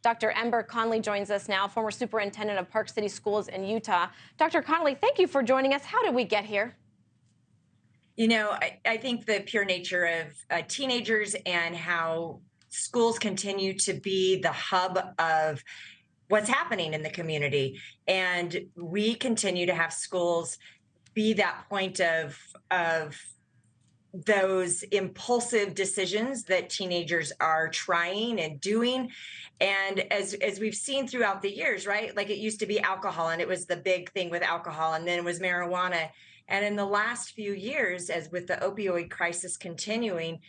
Dr. Ember Conley joins us now, former superintendent of Park City Schools in Utah. Dr. Conley, thank you for joining us. How did we get here? You know, I think the pure nature of teenagers and how schools continue to be the hub of what's happening in the community. And we continue to have schools be that point of those impulsive decisions that teenagers are trying and doing. And as we've seen throughout the years, right? Like it used to be alcohol, and it was the big thing with alcohol, and then it was marijuana. And in the last few years, as with the opioid crisis continuing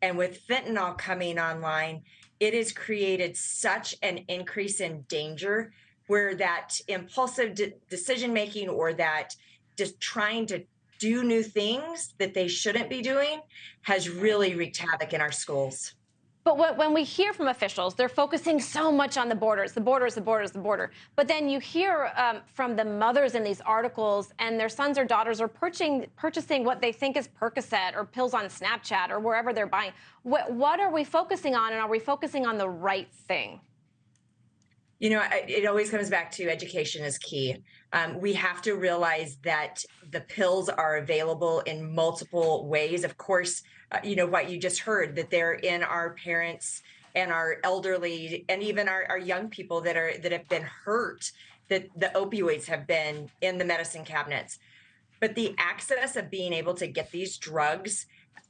and with fentanyl coming online, it has created such an increase in danger where that impulsive decision making or that just trying to do new things that they shouldn't be doing has really wreaked havoc in our schools. But when we hear from officials, they're focusing so much on the border. But then you hear from the mothers in these articles, and their sons or daughters are purchasing what they think is Percocet or pills on Snapchat or wherever they're buying. What are we focusing on, and are we focusing on the right thing? You know, it always comes back to education is key. We have to realize that the pills are available in multiple ways. Of course, you know, what you just heard, that they're in our parents and our elderly and even our young people that have been hurt, that the opioids have been in the medicine cabinets. But the access of being able to get these drugs,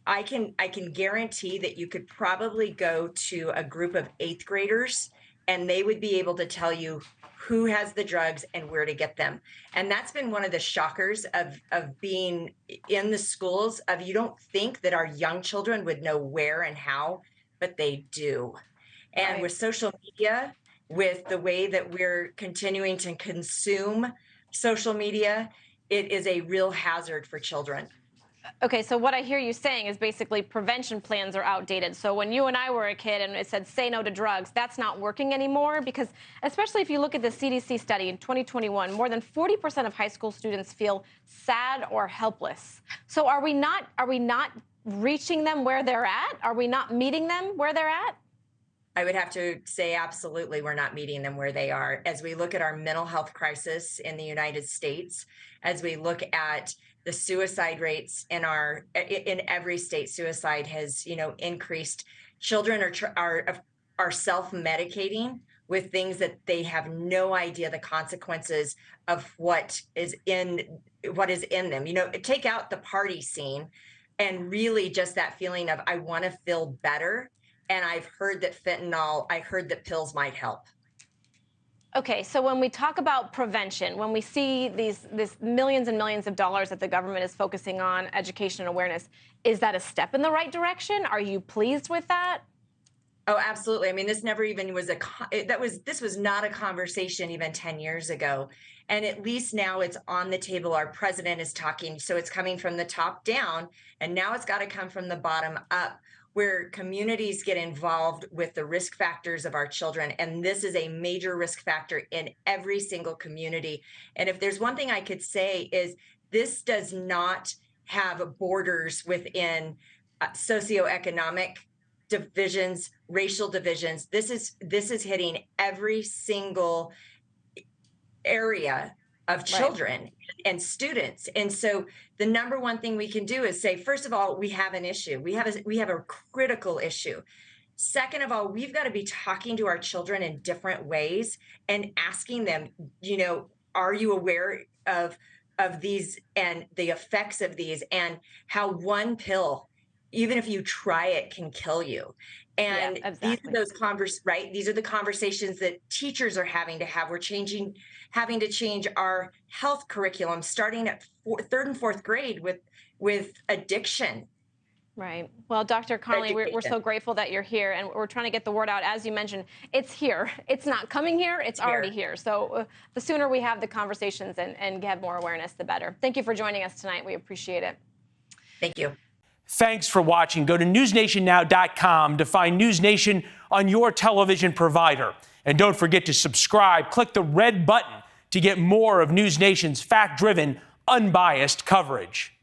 I can guarantee that you could probably go to a group of 8th graders and they would be able to tell you who has the drugs and where to get them. And that's been one of the shockers of being in the schools, of you don't think that our young children would know where and how, but they do. And Right. with social media, with the way that we're continuing to consume social media, it is a real hazard for children. Okay, so what I hear you saying is basically prevention plans are outdated. So when you and I were a kid and it said say no to drugs, that's not working anymore, because especially if you look at the CDC study in 2021, more than 40% of high school students feel sad or helpless. So are we not reaching them where they're at? Are we not meeting them where they're at? I would have to say absolutely we're not meeting them where they are. As we look at our mental health crisis in the United States, as we look at the suicide rates in every state, suicide has, you know, increased. Children are self-medicating with things that they have no idea the consequences of what is in them. You know, take out the party scene and really just that feeling of I want to feel better. And I've heard that pills might help. Okay, so when we talk about prevention, when we see these millions and millions of dollars that the government is focusing on education and awareness, is that a step in the right direction? Are you pleased with that? Oh, absolutely. I mean, this never even was this was not a conversation even 10 years ago. And at least now it's on the table. Our president is talking. So it's coming from the top down, and now it's got to come from the bottom up, where communities get involved with the risk factors of our children. And this is a major risk factor in every single community. And if there's one thing I could say is this does not have borders within socioeconomic divisions, racial divisions. This is hitting every single area of children. Right. And students. And so the number one thing we can do is say, first of all, we have an issue. We have a critical issue. Second of all, we've got to be talking to our children in different ways and asking them, you know, are you aware of these and the effects of these, and how one pill, even if you try it, can kill you. And yeah, exactly. These are the conversations that teachers are having to have. We're having to change our health curriculum, starting at 3rd and 4th grade with addiction. Right. Well, Dr. Conley, we're so grateful that you're here, and we're trying to get the word out. As you mentioned, it's here. It's not coming here. It's already here. So the sooner we have the conversations and have more awareness, the better. Thank you for joining us tonight. We appreciate it. Thank you. Thanks for watching. Go to newsnationnow.com to find NewsNation on your television provider. And don't forget to subscribe. Click the red button to get more of NewsNation's fact-driven, unbiased coverage.